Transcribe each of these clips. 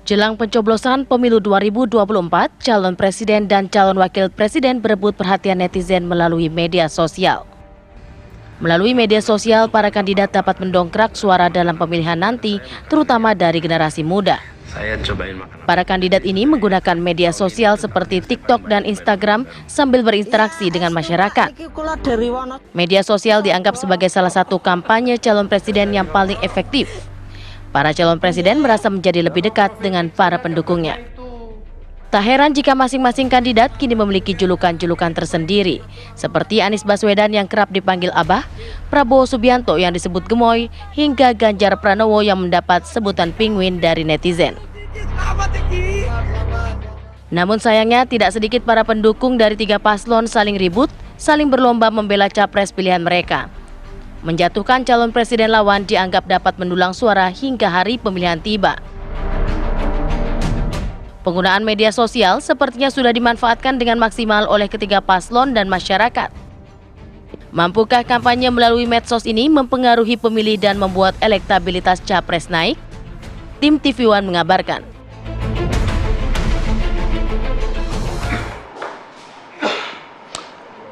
Jelang pencoblosan pemilu 2024, calon presiden dan calon wakil presiden berebut perhatian netizen melalui media sosial. Melalui media sosial, para kandidat dapat mendongkrak suara dalam pemilihan nanti, terutama dari generasi muda. Saya cobain makanan. Para kandidat ini menggunakan media sosial seperti TikTok dan Instagram sambil berinteraksi dengan masyarakat. Media sosial dianggap sebagai salah satu kampanye calon presiden yang paling efektif. Para calon presiden merasa menjadi lebih dekat dengan para pendukungnya. Tak heran jika masing-masing kandidat kini memiliki julukan-julukan tersendiri, seperti Anies Baswedan yang kerap dipanggil Abah, Prabowo Subianto yang disebut Gemoy, hingga Ganjar Pranowo yang mendapat sebutan penguin dari netizen. Namun sayangnya tidak sedikit para pendukung dari tiga paslon saling ribut, saling berlomba membela capres pilihan mereka. Menjatuhkan calon presiden lawan dianggap dapat mendulang suara hingga hari pemilihan tiba. Penggunaan media sosial sepertinya sudah dimanfaatkan dengan maksimal oleh ketiga paslon dan masyarakat. Mampukah kampanye melalui medsos ini mempengaruhi pemilih dan membuat elektabilitas capres naik? Tim TV One mengabarkan.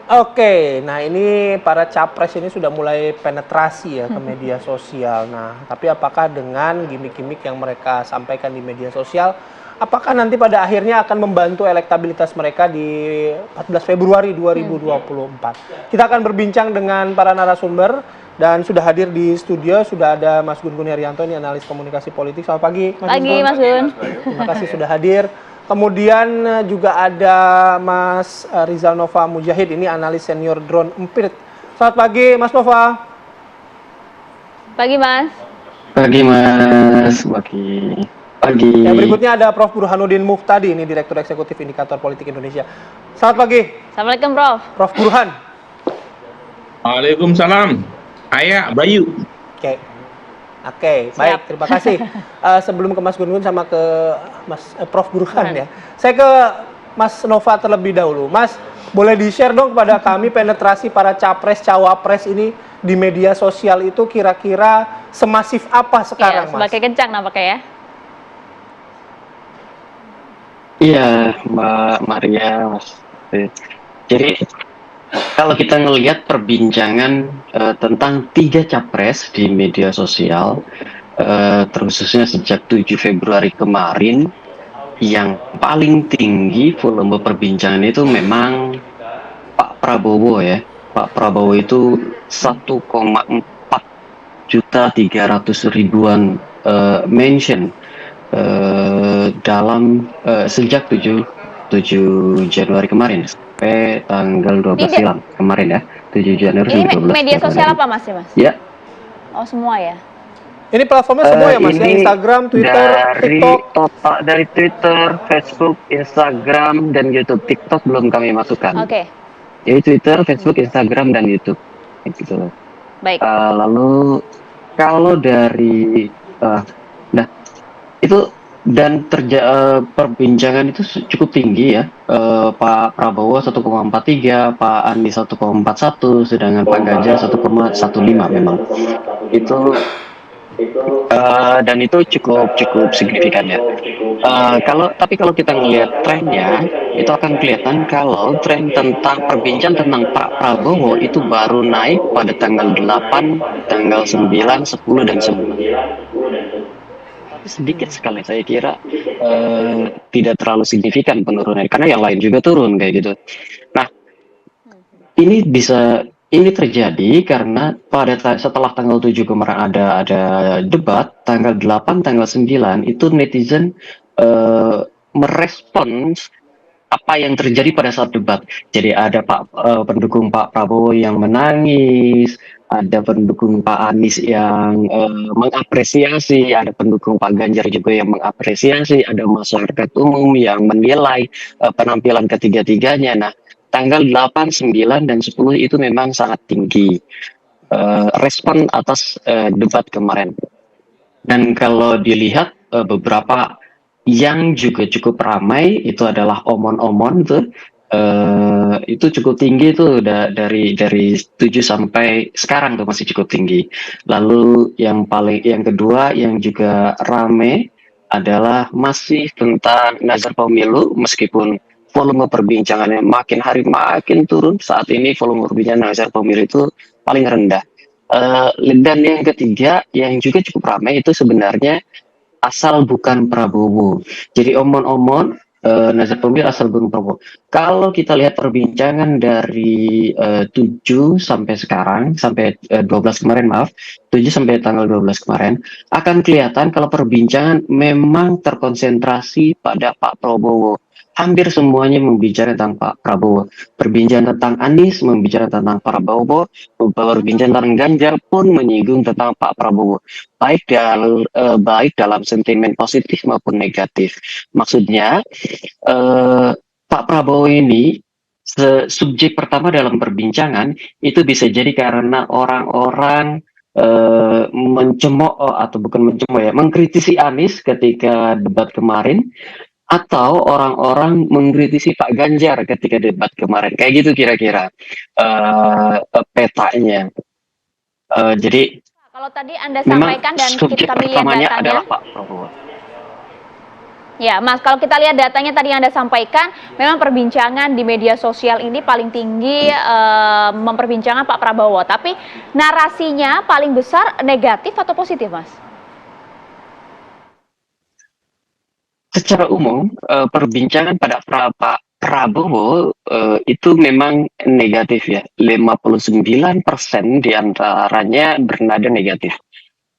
Oke, nah ini para capres ini sudah mulai penetrasi ya ke media sosial. Nah, tapi apakah dengan gimmick-gimmick yang mereka sampaikan di media sosial, apakah nanti pada akhirnya akan membantu elektabilitas mereka di 14 Februari 2024? Kita akan berbincang dengan para narasumber dan sudah hadir di studio, sudah ada Mas Gun Gun Herianto, ini analis komunikasi politik. Selamat pagi, Mas Gun Gun. Mas Gun. Terima kasih sudah hadir. Kemudian juga ada Mas Rizal Nova Mujahid, ini analis senior drone Emprit. Selamat pagi Mas Nova. Pagi Mas. Pagi Mas, pagi. Ya, berikutnya ada Prof. Burhanuddin Muhtadi, ini Direktur Eksekutif Indikator Politik Indonesia. Selamat pagi. Assalamualaikum Prof. Prof. Burhan. Waalaikumsalam. Ayah Bayu. Oke, baik, terima kasih. Sebelum ke Mas Gun Gun sama ke Mas Prof. Burhan ya, saya ke Mas Nova terlebih dahulu. Mas, boleh di-share dong kepada kami penetrasi para capres, cawapres ini di media sosial itu kira-kira semasif apa sekarang, Mas? Semakin kencang nampaknya ya. Iya, Mbak Maria, Mas. Jadi kalau kita ngelihat perbincangan tentang tiga capres di media sosial, terkhususnya sejak 7 Februari kemarin, yang paling tinggi volume perbincangan itu memang Pak Prabowo ya. Pak Prabowo itu 1,4.300.000-an mention dalam sejak 7 Januari kemarin sampai tanggal 12 silam kemarin ya, 7 Januari ini 12 media sosial Januari. apa Mas ya Mas? Ya. Oh semua ya? Ini platformnya semua ya Mas, ya? Instagram, Twitter, TikTok? Total dari Twitter, Facebook, Instagram, dan YouTube. TikTok belum kami masukkan. Oke. Jadi Twitter, Facebook, Instagram, dan YouTube. Gitu. Baik. Lalu kalau dari, nah itu dan perbincangan itu cukup tinggi ya. Pak Prabowo 1,43, Pak Anies 1,41, sedangkan Pak Ganjar 1,15 memang. Itu dan itu cukup signifikan ya. Tapi kalau kita melihat trennya, itu akan kelihatan kalau tren tentang perbincangan tentang Pak Prabowo itu baru naik pada tanggal 8, tanggal 9, 10, dan 11. Sedikit sekali, saya kira tidak terlalu signifikan penurunannya, karena yang lain juga turun kayak gitu. Nah, ini terjadi karena setelah tanggal 7 kemarin ada debat, tanggal 8, tanggal 9 itu netizen merespons apa yang terjadi pada saat debat. Jadi ada pendukung Pak Prabowo yang menangis, ada pendukung Pak Anies yang mengapresiasi, ada pendukung Pak Ganjar juga yang mengapresiasi, ada masyarakat umum yang menilai penampilan ketiga-tiganya. Nah, tanggal 8, 9, dan 10 itu memang sangat tinggi respon atas debat kemarin. Dan kalau dilihat beberapa yang juga cukup ramai itu adalah omon-omon tuh, itu cukup tinggi tuh dari 7 sampai sekarang tuh masih cukup tinggi. Lalu yang kedua yang juga ramai adalah masih tentang nazar pemilu, meskipun volume perbincangannya makin hari makin turun. Saat ini volume perbincangan nazar pemilu itu paling rendah. Dan yang ketiga yang juga cukup ramai itu sebenarnya asal bukan Prabowo. Jadi omon-omon nazar pemilu asal bukan Prabowo. Kalau kita lihat perbincangan dari 7 sampai sekarang, sampai 12 kemarin, maaf, 7 sampai tanggal 12 kemarin, akan kelihatan kalau perbincangan memang terkonsentrasi pada Pak Prabowo. Hampir semuanya membicarakan tentang Pak Prabowo. Perbincangan tentang Anies membicarakan tentang Pak Prabowo, perbincangan tentang Ganjar pun menyinggung tentang Pak Prabowo. Baik dalam sentimen positif maupun negatif. Maksudnya Pak Prabowo ini subjek pertama dalam perbincangan itu bisa jadi karena orang-orang mencemooh atau bukan mencemooh ya, mengkritisi Anies ketika debat kemarin, atau orang-orang mengkritisi Pak Ganjar ketika debat kemarin. Kayak gitu kira-kira petanya. Jadi Kalau tadi Anda memang sampaikan dan subjek kami lihat pertamanya datanya, adalah Pak Prabowo. ya Mas, kalau kita lihat datanya tadi yang Anda sampaikan, memang perbincangan di media sosial ini paling tinggi memperbincangkan Pak Prabowo. Tapi narasinya paling besar negatif atau positif, Mas? Secara umum, perbincangan pada Pak Prabowo itu memang negatif ya. 59% diantaranya bernada negatif.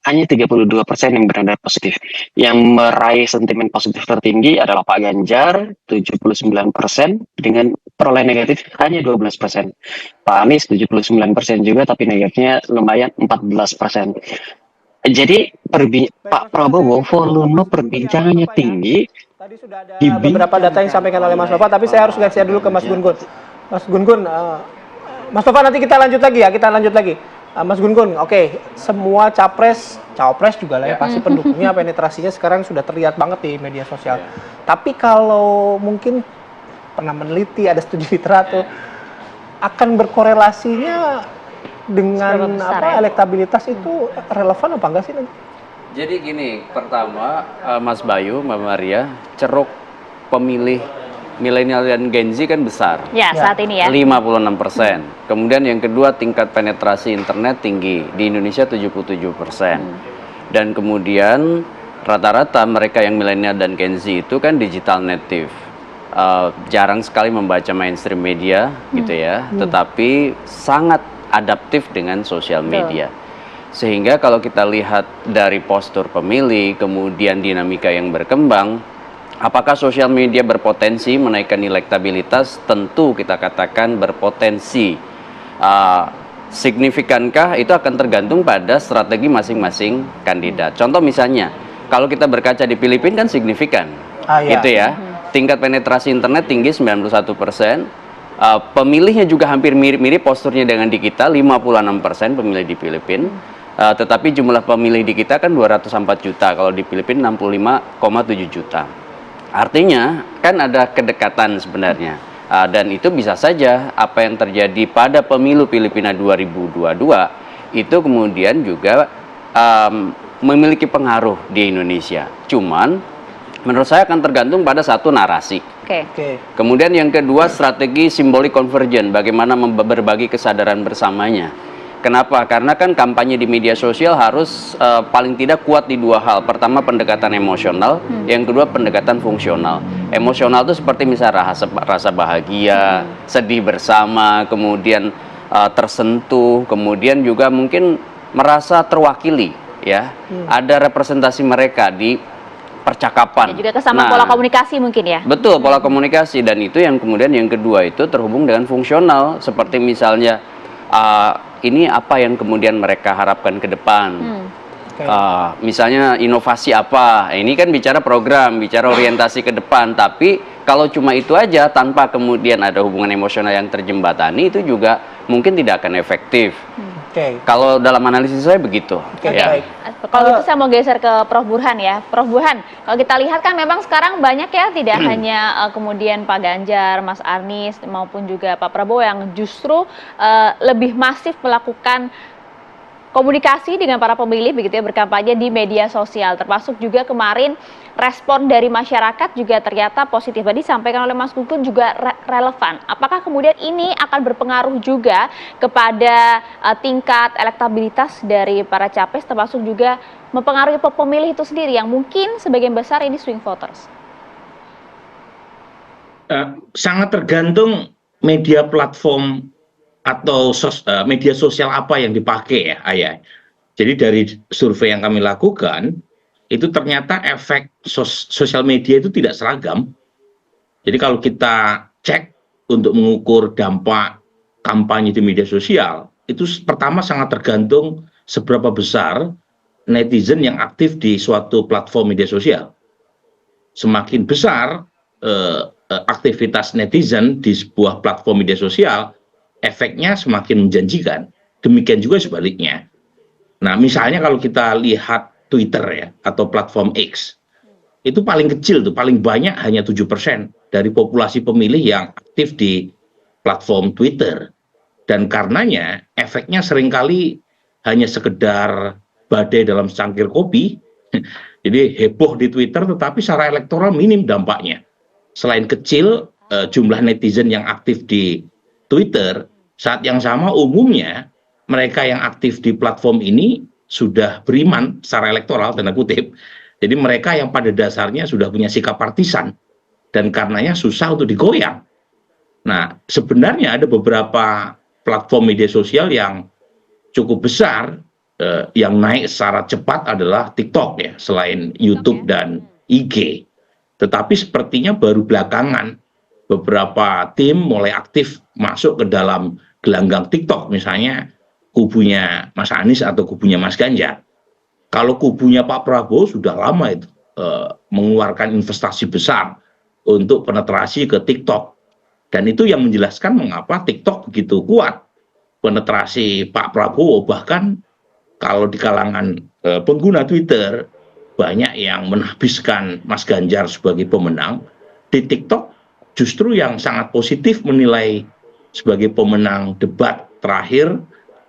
Hanya 32% yang bernada positif. Yang meraih sentimen positif tertinggi adalah Pak Ganjar, 79%, dengan perolehan negatif hanya 12%. Pak Anies 79% juga, tapi negatifnya lumayan 14%. Jadi Pak Prabowo volume perbincangannya tinggi. Tadi sudah ada beberapa data yang disampaikan oleh Mas Nova, tapi saya harus ganti dulu ke Mas Gun-Gun. Mas Gun-Gun, Mas Nova nanti kita lanjut lagi ya, Mas Gun-Gun, oke, semua cawapres juga lah ya, pasti pendukungnya, penetrasinya sekarang sudah terlihat banget di media sosial. Tapi kalau mungkin pernah meneliti, ada studi literatur, akan berkorelasinya dengan elektabilitas itu relevan apa enggak sih nanti? Jadi gini, pertama Mas Bayu, Mbak Maria, ceruk pemilih milenial dan Gen Z kan besar. Ya, saat ini ya. 56%. Kemudian yang kedua, tingkat penetrasi internet tinggi. Di Indonesia 77%. Dan kemudian rata-rata mereka yang milenial dan Gen Z itu kan digital native. Jarang sekali membaca mainstream media gitu ya. Tetapi sangat adaptif dengan sosial media. Sehingga kalau kita lihat dari postur pemilih, kemudian dinamika yang berkembang, apakah sosial media berpotensi menaikkan elektabilitas? Tentu kita katakan berpotensi. Signifikankah? Itu akan tergantung pada strategi masing-masing kandidat. Contoh misalnya, kalau kita berkaca di Filipina kan signifikan, gitu ya. Tingkat penetrasi internet tinggi 91%. Pemilihnya juga hampir mirip-mirip posturnya dengan di kita, 56% pemilih di Filipina. Tetapi jumlah pemilih di kita kan 204 juta, kalau di Filipina 65,7 juta. Artinya kan ada kedekatan sebenarnya. Dan itu bisa saja apa yang terjadi pada pemilu Filipina 2022 itu kemudian juga memiliki pengaruh di Indonesia. Cuman menurut saya akan tergantung pada satu narasi. Kemudian yang kedua, strategi simbolik convergent, bagaimana berbagi kesadaran bersamanya. Kenapa? Karena kan kampanye di media sosial harus paling tidak kuat di dua hal. Pertama, pendekatan emosional, yang kedua pendekatan fungsional. Emosional itu seperti misalnya rasa bahagia, sedih bersama, kemudian tersentuh, kemudian juga mungkin merasa terwakili, ya. Ada representasi mereka di percakapan. Ya, juga kesamaan pola komunikasi mungkin ya. Betul, pola komunikasi, dan itu yang kemudian yang kedua itu terhubung dengan fungsional, seperti misalnya ini apa yang kemudian mereka harapkan ke depan. Misalnya inovasi apa, ini kan bicara program, bicara orientasi ke depan, tapi kalau cuma itu aja tanpa kemudian ada hubungan emosional yang terjembatani, itu juga mungkin tidak akan efektif. Kalau dalam analisis saya begitu. Baik. Kalau gitu saya mau geser ke Prof. Burhan ya. Prof. Burhan, kalau kita lihat kan memang sekarang banyak ya, tidak hanya kemudian Pak Ganjar, Mas Anies, maupun juga Pak Prabowo yang justru lebih masif melakukan komunikasi dengan para pemilih begitu ya, berkampanye di media sosial, termasuk juga kemarin respon dari masyarakat juga ternyata positif. Tadi disampaikan oleh Mas Gunggun juga relevan. Apakah kemudian ini akan berpengaruh juga kepada tingkat elektabilitas dari para capres, termasuk juga mempengaruhi pemilih itu sendiri yang mungkin sebagian besar ini swing voters? Sangat tergantung media platform atau media sosial apa yang dipakai ya, Ayah. Jadi dari survei yang kami lakukan, itu ternyata efek sosial media itu tidak seragam. Jadi kalau kita cek untuk mengukur dampak kampanye di media sosial, itu pertama sangat tergantung seberapa besar netizen yang aktif di suatu platform media sosial. Semakin besar aktivitas netizen di sebuah platform media sosial, efeknya semakin menjanjikan. Demikian juga sebaliknya. Nah, misalnya kalau kita lihat Twitter ya, atau platform X, itu paling kecil tuh, paling banyak hanya 7% dari populasi pemilih yang aktif di platform Twitter. Dan karenanya efeknya seringkali hanya sekedar badai dalam secangkir kopi. Jadi heboh di Twitter tetapi secara elektoral minim dampaknya. Selain kecil jumlah netizen yang aktif di Twitter, saat yang sama umumnya mereka yang aktif di platform ini sudah beriman secara elektoral, tanda kutip. Jadi mereka yang pada dasarnya sudah punya sikap partisan dan karenanya susah untuk digoyang. Nah, sebenarnya ada beberapa platform media sosial yang cukup besar yang naik secara cepat adalah TikTok ya, selain YouTube dan IG. Tetapi sepertinya baru belakangan beberapa tim mulai aktif masuk ke dalam gelanggang TikTok, misalnya kubunya Mas Anies atau kubunya Mas Ganjar. Kalau kubunya Pak Prabowo sudah lama itu mengeluarkan investasi besar untuk penetrasi ke TikTok. Dan itu yang menjelaskan mengapa TikTok begitu kuat penetrasi Pak Prabowo. Bahkan kalau di kalangan pengguna Twitter banyak yang menahbiskan Mas Ganjar sebagai pemenang. Di TikTok justru yang sangat positif menilai sebagai pemenang debat terakhir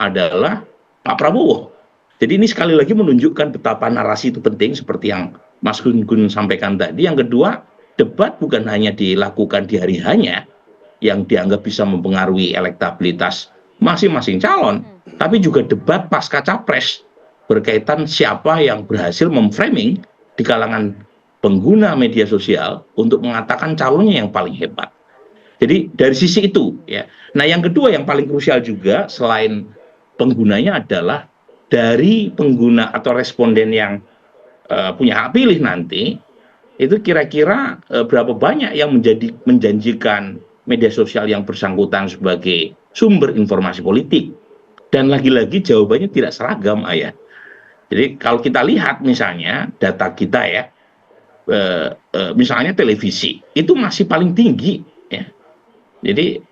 adalah Pak Prabowo. Jadi ini sekali lagi menunjukkan betapa narasi itu penting seperti yang Mas Gun sampaikan tadi. Yang kedua, debat bukan hanya dilakukan di hari hanya yang dianggap bisa mempengaruhi elektabilitas masing-masing calon, tapi juga debat pasca capres berkaitan siapa yang berhasil memframing di kalangan pengguna media sosial untuk mengatakan calonnya yang paling hebat. Jadi dari sisi itu ya. Nah, yang kedua yang paling krusial juga selain penggunanya adalah dari pengguna atau responden yang punya hak pilih nanti, itu kira-kira berapa banyak yang menjanjikan media sosial yang bersangkutan sebagai sumber informasi politik. Dan lagi-lagi jawabannya tidak seragam, Ayah. Jadi kalau kita lihat misalnya data kita ya, misalnya televisi, itu masih paling tinggi. Ya. Jadi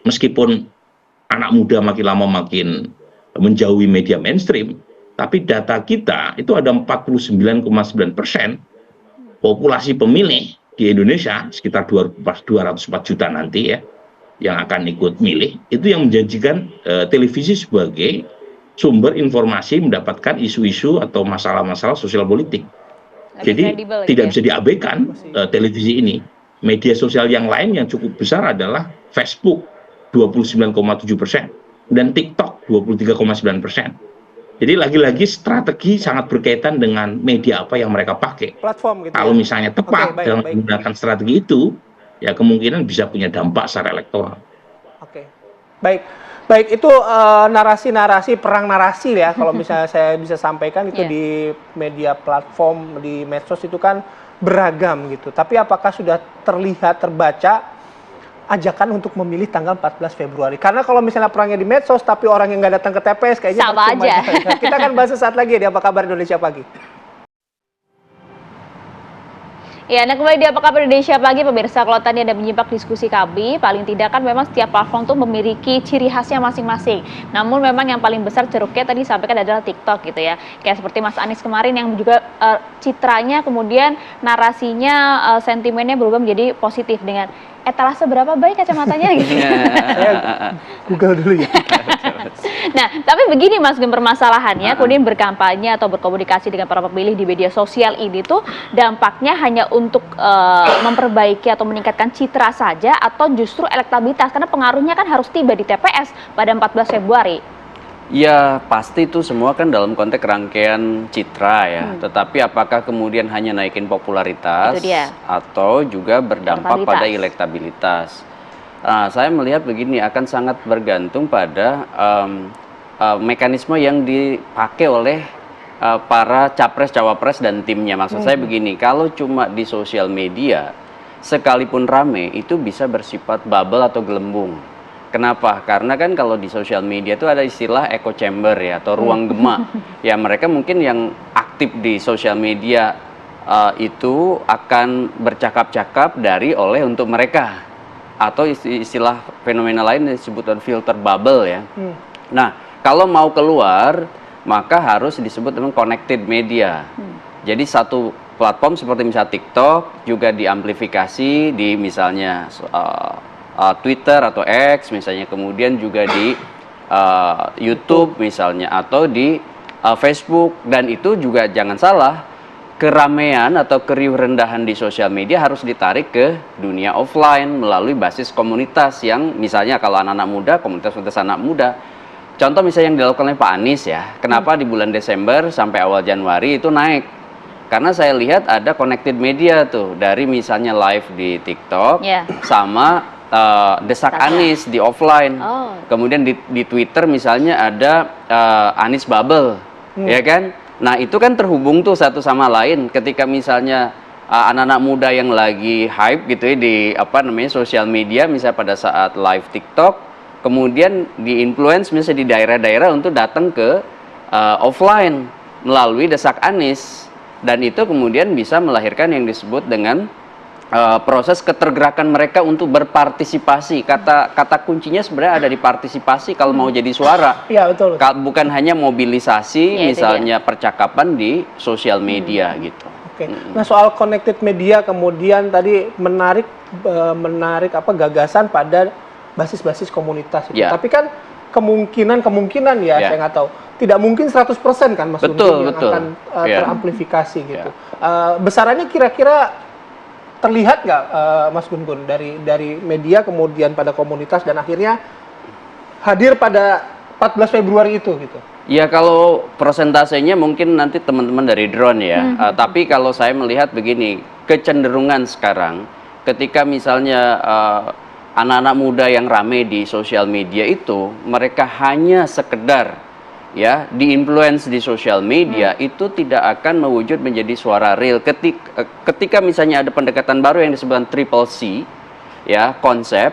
meskipun anak muda makin lama makin menjauhi media mainstream, tapi data kita itu ada 49,9% populasi pemilih di Indonesia, sekitar 204 juta nanti ya, yang akan ikut milih, itu yang menjanjikan televisi sebagai sumber informasi mendapatkan isu-isu atau masalah-masalah sosial politik. Jadi tidak bisa diabaikan televisi ini. Media sosial yang lain yang cukup besar adalah Facebook 29,7% dan TikTok 23,9%. Jadi lagi-lagi strategi sangat berkaitan dengan media apa yang mereka pakai. Platform gitu. Kalau misalnya tepat dalam menggunakan strategi itu, ya kemungkinan bisa punya dampak secara elektoral. Oke, baik itu narasi-narasi perang narasi ya. Kalau misalnya saya bisa sampaikan itu di media platform di medsos itu kan beragam gitu. Tapi apakah sudah terlihat terbaca ajakan untuk memilih tanggal 14 Februari? Karena kalau misalnya perangnya di medsos tapi orang yang nggak datang ke TPS kayaknya sama aja. Kita akan bahas sesaat lagi di Apa Kabar Indonesia Pagi. Ya, nah kembali di Apa Kabar Indonesia Pagi, pemirsa. Kalau tadi Anda menyimak diskusi kami, paling tidak kan memang setiap platform tuh memiliki ciri khasnya masing-masing. Namun memang yang paling besar ceruknya tadi disampaikan adalah TikTok gitu ya. Kayak seperti Mas Anies kemarin yang juga citranya kemudian narasinya, sentimennya berubah menjadi positif dengan etalase berapa baik kacamatanya gitu. Saya Google dulu ya. Nah, tapi begini Mas Gun, permasalahannya kemudian berkampanye atau berkomunikasi dengan para pemilih di media sosial ini tuh dampaknya hanya untuk memperbaiki atau meningkatkan citra saja atau justru elektabilitas, karena pengaruhnya kan harus tiba di TPS pada 14 Februari. Ya pasti itu semua kan dalam konteks rangkaian citra ya, tetapi apakah kemudian hanya naikin popularitas atau juga berdampak pada elektabilitas? Nah, saya melihat begini, akan sangat bergantung pada mekanisme yang dipakai oleh para capres, cawapres dan timnya. Maksud saya begini, kalau cuma di sosial media sekalipun rame itu bisa bersifat bubble atau gelembung. Kenapa? Karena kan kalau di sosial media itu ada istilah echo chamber ya, atau ruang gema. Ya mereka mungkin yang aktif di sosial media itu akan bercakap-cakap dari oleh untuk mereka. Atau istilah fenomena lain disebut filter bubble ya. Nah, kalau mau keluar maka harus disebut dengan connected media. Jadi satu platform seperti misalnya TikTok juga diamplifikasi di misalnya Twitter atau X misalnya, kemudian juga di YouTube misalnya, atau di Facebook. Dan itu juga jangan salah, keramaian atau keriuh rendahan di sosial media harus ditarik ke dunia offline melalui basis komunitas yang misalnya kalau anak-anak muda, komunitas-komunitas anak muda. Contoh misalnya yang dilakukan oleh Pak Anies ya, kenapa di bulan Desember sampai awal Januari itu naik? Karena saya lihat ada connected media tuh, dari misalnya live di TikTok sama desak Anies di offline. Kemudian di Twitter misalnya ada Anies Bubble, ya kan? Nah itu kan terhubung tuh satu sama lain. Ketika misalnya anak-anak muda yang lagi hype gitu ya di sosial media, misalnya pada saat live TikTok, kemudian di-influence misalnya di daerah-daerah untuk datang ke offline melalui desak Anies. Dan itu kemudian bisa melahirkan yang disebut dengan proses ketergerakan mereka untuk berpartisipasi. Kata kuncinya sebenarnya ada di partisipasi kalau mau jadi suara. Iya, betul. Bukan hanya mobilisasi misalnya percakapan di sosial media gitu. Oke. Nah, soal connected media kemudian tadi menarik gagasan pada basis-basis komunitas itu. Tapi kan kemungkinan ya, saya nggak tahu. Tidak mungkin 100% kan Mas Gun yang akan teramplifikasi gitu. Besarannya kira-kira terlihat nggak Mas Gun dari media kemudian pada komunitas dan akhirnya hadir pada 14 Februari itu gitu? Ya kalau persentasenya mungkin nanti teman-teman dari drone ya. Tapi kalau saya melihat begini, kecenderungan sekarang ketika misalnya anak-anak muda yang rame di sosial media itu mereka hanya sekedar ya di-influence di sosial media, itu tidak akan mewujud menjadi suara real. Ketika misalnya ada pendekatan baru yang disebut triple C ya, konsep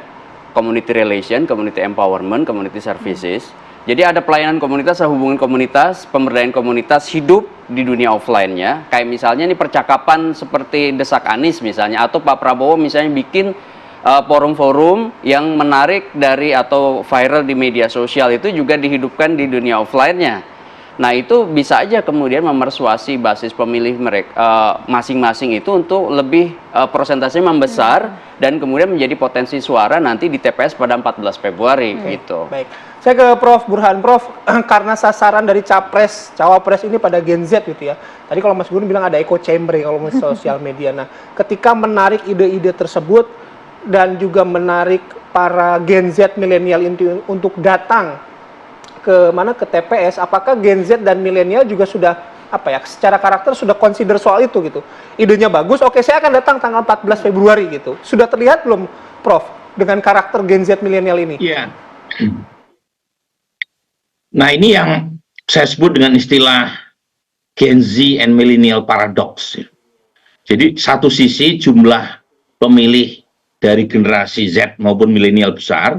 community relation, community empowerment, community services. Jadi ada pelayanan komunitas, hubungan komunitas, pemberdayaan komunitas hidup di dunia offline-nya. Kayak misalnya ini percakapan seperti desak Anies misalnya, atau Pak Prabowo misalnya bikin forum-forum yang menarik dari atau viral di media sosial, itu juga dihidupkan di dunia offline-nya. Nah itu bisa aja kemudian memersuasi basis pemilih mereka masing-masing itu untuk lebih persentasenya membesar dan kemudian menjadi potensi suara nanti di TPS pada 14 Februari gitu. Baik, saya ke Prof. Burhan. Prof, karena sasaran dari capres, cawapres ini pada Gen Z gitu ya. Tadi kalau Mas Gun bilang ada echo chamber kalau di sosial media. Nah, ketika menarik ide-ide tersebut dan juga menarik para Gen Z milenial untuk datang ke TPS, apakah Gen Z dan milenial juga sudah secara karakter sudah consider soal itu gitu? Idenya bagus, oke saya akan datang tanggal 14 Februari gitu. Sudah terlihat belum Prof dengan karakter Gen Z milenial ini? Iya. Nah ini yang saya sebut dengan istilah Gen Z and millennial paradox. Jadi satu sisi jumlah pemilih dari generasi Z maupun milenial besar,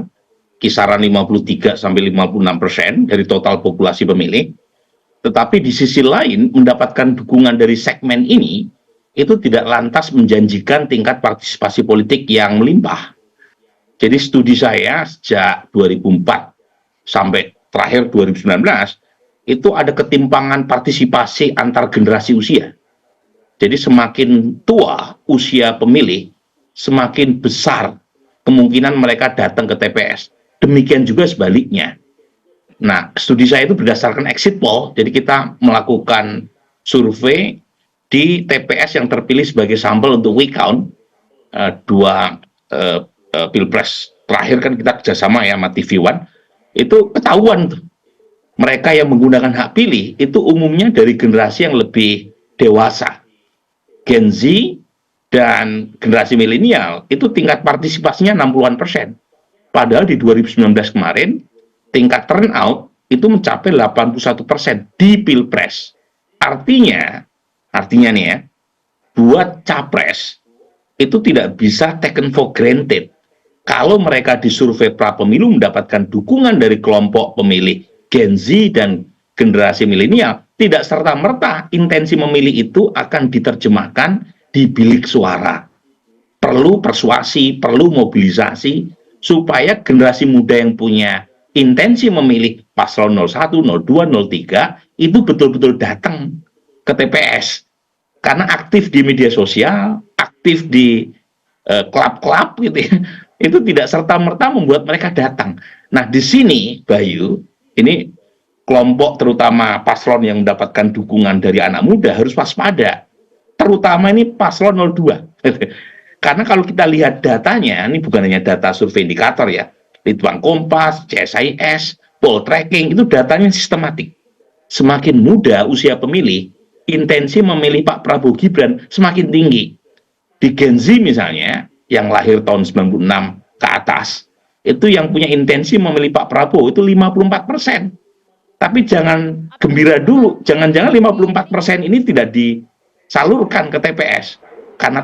kisaran 53 sampai 56% dari total populasi pemilih. Tetapi di sisi lain mendapatkan dukungan dari segmen ini itu tidak lantas menjanjikan tingkat partisipasi politik yang melimpah. Jadi studi saya sejak 2004 sampai terakhir 2019 itu ada ketimpangan partisipasi antar generasi usia. Jadi semakin tua usia pemilih, semakin besar kemungkinan mereka datang ke TPS. Demikian juga sebaliknya. Nah, studi saya itu berdasarkan exit poll, jadi kita melakukan survei di TPS yang terpilih sebagai sampel untuk quick count dua pilpres terakhir kan kita kerjasama ya sama TV One, itu ketahuan tuh mereka yang menggunakan hak pilih itu umumnya dari generasi yang lebih dewasa, Gen Z dan generasi milenial itu tingkat partisipasinya 60-an%. Padahal di 2019 kemarin tingkat turnout itu mencapai 81% di pilpres. Artinya nih ya, buat capres itu tidak bisa taken for granted. Kalau mereka di survei pra pemilu mendapatkan dukungan dari kelompok pemilih Gen Z dan generasi milenial, tidak serta-merta intensi memilih itu akan diterjemahkan di bilik suara. Perlu persuasi, perlu mobilisasi, supaya generasi muda yang punya intensi memilih paslon 01, 02, 03, itu betul-betul datang ke TPS. Karena aktif di media sosial, aktif di klub-klub gitu ya, itu tidak serta-merta membuat mereka datang. Nah, di sini, Bayu, ini kelompok terutama paslon yang mendapatkan dukungan dari anak muda harus waspada. Terutama ini paslon 02. Karena kalau kita lihat datanya, ini bukan hanya data survei indikator ya, Litbang Kompas, CSIS, poll tracking, itu datanya sistematik. Semakin muda usia pemilih, intensi memilih Pak Prabowo Gibran semakin tinggi. Di Gen Z misalnya, yang lahir tahun 96 ke atas, itu yang punya intensi memilih Pak Prabowo itu 54%. Tapi jangan gembira dulu, jangan-jangan 54% ini tidak disalurkan ke TPS. Karena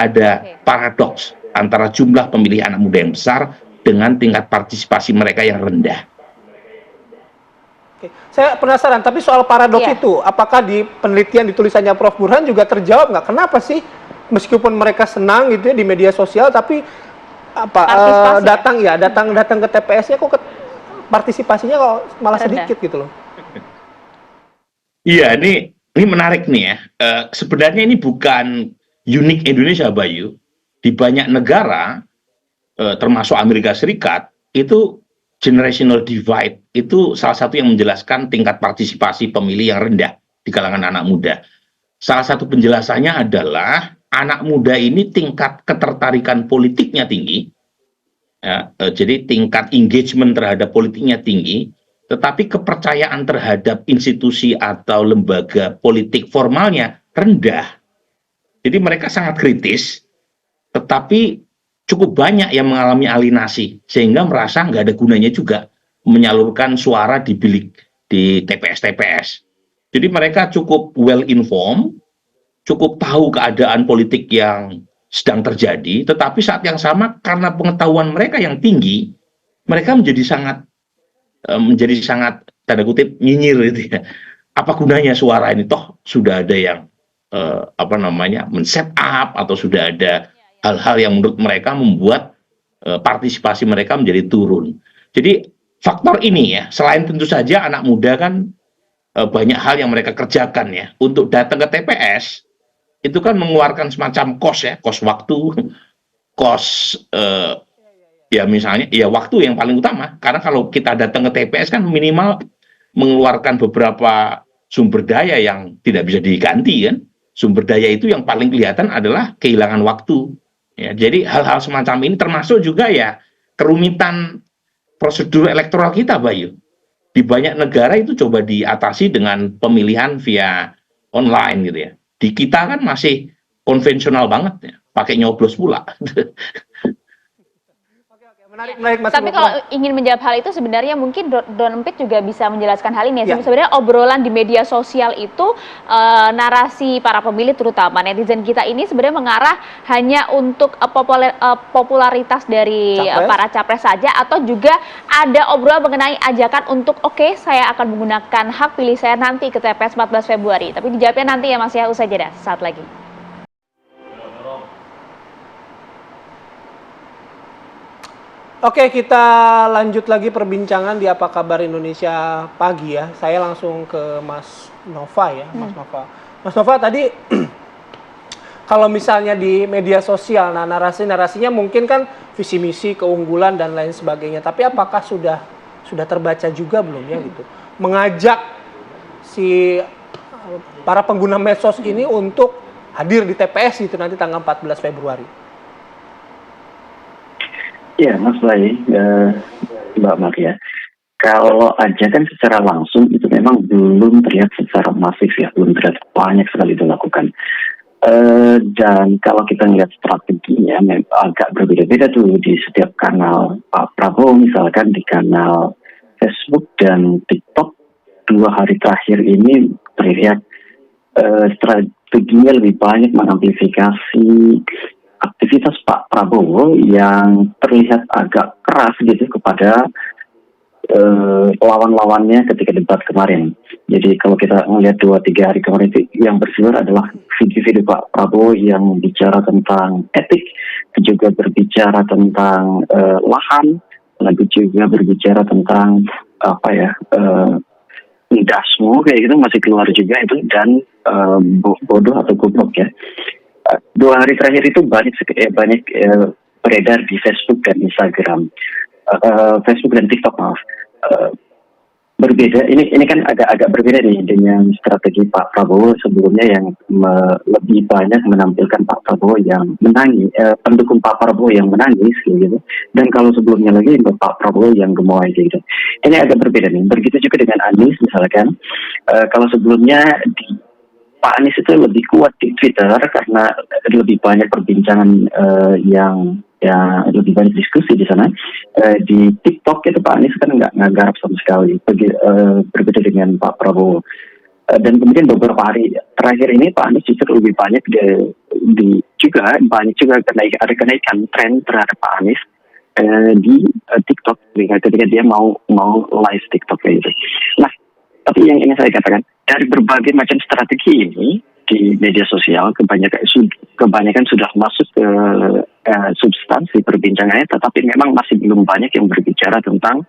ada paradoks antara jumlah pemilih anak muda yang besar dengan tingkat partisipasi mereka yang rendah. Oke. Saya penasaran, tapi soal paradoks itu, apakah di penelitian di tulisannya Prof. Burhan juga terjawab nggak? Kenapa sih meskipun mereka senang gitu ya di media sosial, tapi datang ke TPS-nya kok partisipasinya kok malah sedikit gitu loh? Iya, ini menarik nih ya. Sebenarnya ini bukan unik Indonesia, Bayu. Di banyak negara, termasuk Amerika Serikat, itu generational divide itu salah satu yang menjelaskan tingkat partisipasi pemilih yang rendah di kalangan anak muda. Salah satu penjelasannya adalah anak muda ini tingkat ketertarikan politiknya tinggi, ya, jadi tingkat engagement terhadap politiknya tinggi, tetapi kepercayaan terhadap institusi atau lembaga politik formalnya rendah. Jadi mereka sangat kritis, tetapi cukup banyak yang mengalami alienasi, sehingga merasa nggak ada gunanya juga menyalurkan suara di bilik, di TPS-TPS. Jadi mereka cukup well informed, cukup tahu keadaan politik yang sedang terjadi, tetapi saat yang sama karena pengetahuan mereka yang tinggi, mereka menjadi sangat tanda kutip nyinyir gitu ya. Apa gunanya suara ini, toh sudah ada yang men-set up, atau sudah ada hal-hal yang menurut mereka membuat partisipasi mereka menjadi turun. Jadi faktor ini ya, selain tentu saja anak muda kan banyak hal yang mereka kerjakan ya, untuk datang ke TPS itu kan mengeluarkan semacam kos ya, kos waktu, kos ya misalnya ya waktu yang paling utama, karena kalau kita datang ke TPS kan minimal mengeluarkan beberapa sumber daya yang tidak bisa diganti kan. Sumber daya itu yang paling kelihatan adalah kehilangan waktu. Ya, jadi hal-hal semacam ini termasuk juga ya kerumitan prosedur elektoral kita, Bayu. Di banyak negara itu coba diatasi dengan pemilihan via online gitu ya. Di kita kan masih konvensional banget ya, pakai nyoblos pula. Menarik, Mas. Tapi kalau ingin menjawab hal itu sebenarnya mungkin Don Empit juga bisa menjelaskan hal ini ya. Sebenarnya obrolan di media sosial itu narasi para pemilih terutama netizen kita ini sebenarnya mengarah hanya untuk popularitas dari para capres saja, atau juga ada obrolan mengenai ajakan untuk saya akan menggunakan hak pilih saya nanti ke TPS 14 Februari. Tapi dijawabnya nanti ya Mas ya, usai jeda saat lagi. Oke, kita lanjut lagi perbincangan di Apa Kabar Indonesia Pagi ya. Saya langsung ke Mas Nova ya, Mas Nova. Mas Nova tadi kalau misalnya di media sosial, nah narasinya mungkin kan visi misi, keunggulan dan lain sebagainya. Tapi apakah sudah sudah terbaca juga belum ya gitu, mengajak si para pengguna medsos ini untuk hadir di TPS itu nanti tanggal 14 Februari. Ya, Mas Bayi, Mbak Maria. Kalau ajakan secara langsung itu memang belum terlihat secara masif ya, belum terlihat banyak sekali dilakukan. Dan kalau kita lihat strateginya agak berbeda-beda tuh di setiap kanal Pak Prabowo, misalkan di kanal Facebook dan TikTok 2 hari terakhir ini terlihat strateginya lebih banyak mengamplifikasi aktivitas Pak Prabowo yang terlihat agak keras gitu kepada lawan-lawannya ketika debat kemarin. Jadi kalau kita melihat 2-3 hari kemarin itu yang bersumber adalah video-video Pak Prabowo yang bicara tentang etik, juga berbicara tentang lahan, lalu juga berbicara tentang dasmu kayak gitu masih keluar juga itu, dan bodoh atau goblok ya. 2 hari terakhir itu banyak beredar di Facebook dan Instagram. Facebook dan TikTok, maaf. Berbeda. Ini kan agak berbeda nih dengan strategi Pak Prabowo sebelumnya yang lebih banyak menampilkan Pak Prabowo yang menangis, pendukung Pak Prabowo yang menangis gitu. Dan kalau sebelumnya lagi Pak Prabowo yang gemoy gitu. Ini agak berbeda nih. Begitu juga dengan Anies misalkan. Kalau sebelumnya Pak Anies itu lebih kuat di Twitter karena lebih banyak perbincangan yang lebih banyak diskusi di sana. Di TikTok itu Pak Anies kan nggak garap sama sekali, berbeda dengan Pak Prabowo. Dan kemudian beberapa hari terakhir ini Pak Anies justru lebih banyak ada kenaikan tren terhadap Pak Anies di TikTok ketika dia mau live TikTok kayak gitu. Nah, tapi yang ingin saya katakan, dari berbagai macam strategi ini di media sosial kebanyakan sudah masuk ke substansi perbincangannya, tetapi memang masih belum banyak yang berbicara tentang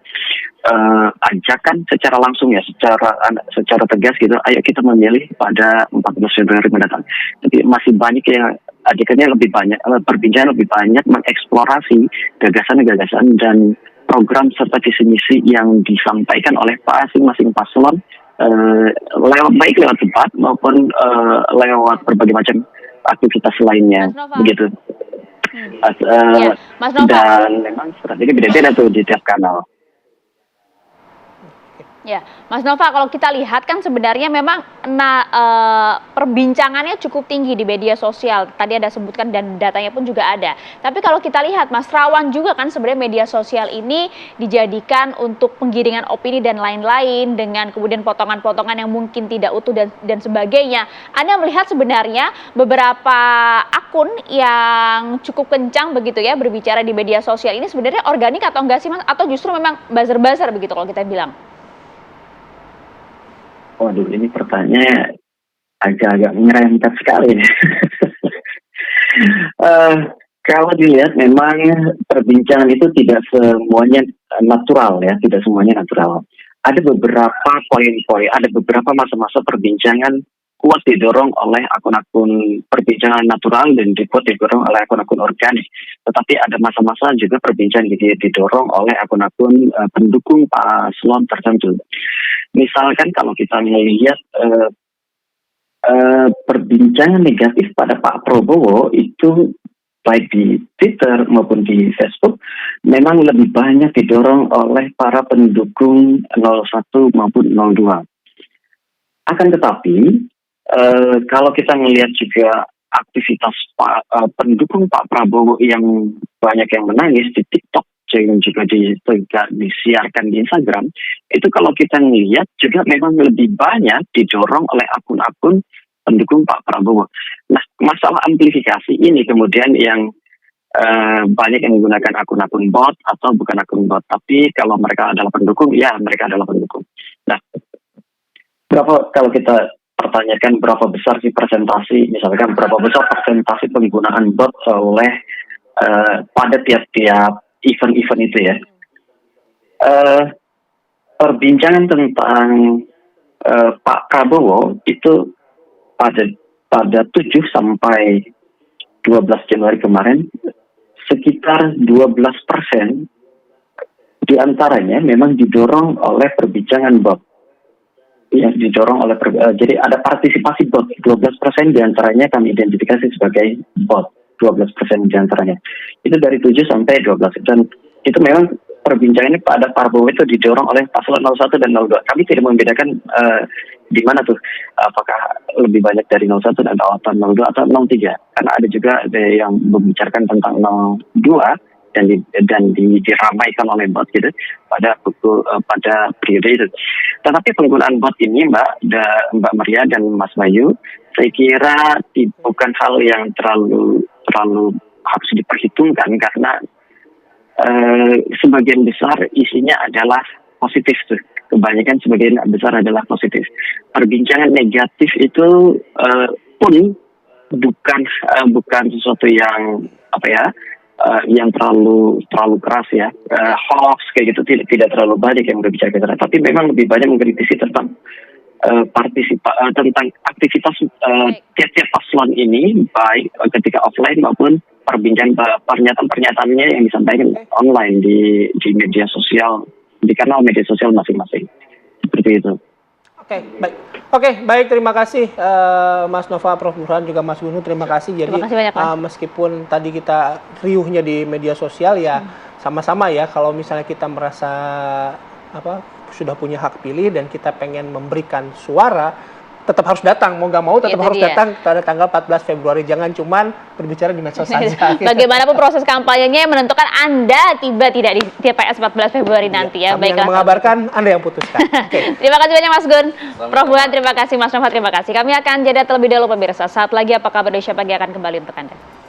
ajakan secara langsung ya, secara tegas gitu. Ayo kita memilih pada 14 Februari mendatang. Jadi masih banyak yang ajakannya lebih banyak, perbincangan lebih banyak mengeksplorasi gagasan-gagasan dan program serta visi misi yang disampaikan oleh masing-masing paslon, baik lewat debat maupun lewat berbagai macam aktivitas lainnya, begitu. Mas Nova. Dan memang strategi beda-beda tuh di tiap kanal. Ya, Mas Nova, kalau kita lihat kan sebenarnya memang perbincangannya cukup tinggi di media sosial. Tadi ada sebutkan dan datanya pun juga ada. Tapi kalau kita lihat, Mas, rawan juga kan sebenarnya media sosial ini dijadikan untuk penggiringan opini dan lain-lain dengan kemudian potongan-potongan yang mungkin tidak utuh dan sebagainya. Anda melihat sebenarnya beberapa akun yang cukup kencang begitu ya berbicara di media sosial ini sebenarnya organik atau enggak sih, Mas? Atau justru memang buzzer-buzzer begitu kalau kita bilang? Waduh, ini pertanyaannya agak-agak menyerempet sekali. Kalau dilihat memang perbincangan itu tidak semuanya natural ya, tidak semuanya natural. Ada beberapa poin-poin, ada beberapa masa-masa perbincangan kuat didorong oleh akun-akun perbincangan natural dan kuat didorong oleh akun-akun organik. Tetapi ada masa-masa juga perbincangan didorong oleh akun-akun pendukung paslon tertentu. Misalkan kalau kita melihat perbincangan negatif pada Pak Prabowo itu baik di Twitter maupun di Facebook memang lebih banyak didorong oleh para pendukung 01 maupun 02. Akan tetapi kalau kita melihat juga aktivitas pendukung Pak Prabowo yang banyak yang menangis di TikTok yang juga disiarkan di Instagram, itu kalau kita melihat juga memang lebih banyak didorong oleh akun-akun pendukung Pak Prabowo. Nah, masalah amplifikasi ini kemudian yang banyak yang menggunakan akun-akun bot atau bukan akun bot, tapi kalau mereka adalah pendukung, ya mereka adalah pendukung. Nah, kalau kita pertanyakan berapa besar sih persentase, misalkan berapa besar persentase penggunaan bot oleh pada tiap-tiap event-event itu ya. Perbincangan tentang Pak Prabowo itu pada 7 sampai 12 Januari kemarin sekitar 12% di antaranya memang didorong oleh perbincangan bot. Ya, didorong oleh jadi ada partisipasi bot, 12% diantaranya kami identifikasi sebagai bot, 12% diantaranya. Itu dari 7 sampai 12, dan itu memang perbincangannya pada Prabowo itu didorong oleh paslon 01 dan 02. Kami tidak membedakan di mana tuh, apakah lebih banyak dari 01 dan 02 atau 03, karena ada juga yang membicarakan tentang 02 dan diramaikan oleh bot gitu pada periode itu. Tetapi penggunaan bot ini Mbak Maria dan Mas Bayu, saya kira bukan hal yang terlalu harus diperhitungkan, karena sebagian besar isinya adalah positif tuh. Kebanyakan sebagian besar adalah positif. Perbincangan negatif itu pun bukan sesuatu yang yang terlalu keras ya, hoax kayak gitu tidak terlalu banyak yang berbicara keras, tapi memang lebih banyak mengkritisi tentang tentang aktivitas tiap-tiap paslon ini, baik ketika offline maupun pernyataan-pernyataannya yang disampaikan online di media sosial, di kanal media sosial masing-masing, seperti itu. Oke, baik, terima kasih Mas Nova, Prof. Burhan, juga Mas Gunung, terima kasih. Jadi terima kasih banyak, meskipun tadi kita riuhnya di media sosial ya, sama-sama ya, kalau misalnya kita merasa sudah punya hak pilih dan kita pengen memberikan suara, tetap harus datang, mau nggak mau tetap harus datang pada tanggal 14 Februari. Jangan cuman berbicara di medsos saja. Bagaimanapun proses kampanyenya menentukan Anda tiba tidak di TPS 14 Februari nanti ya. Kami yang mengabarkan, Anda yang putuskan. Terima kasih banyak Mas Gun. Prof. Burhan, terima kasih. Mas Nova, terima kasih. Kami akan jeda terlebih dahulu pemirsa. Saat lagi Apa Kabar Indonesia Pagi akan kembali untuk Anda.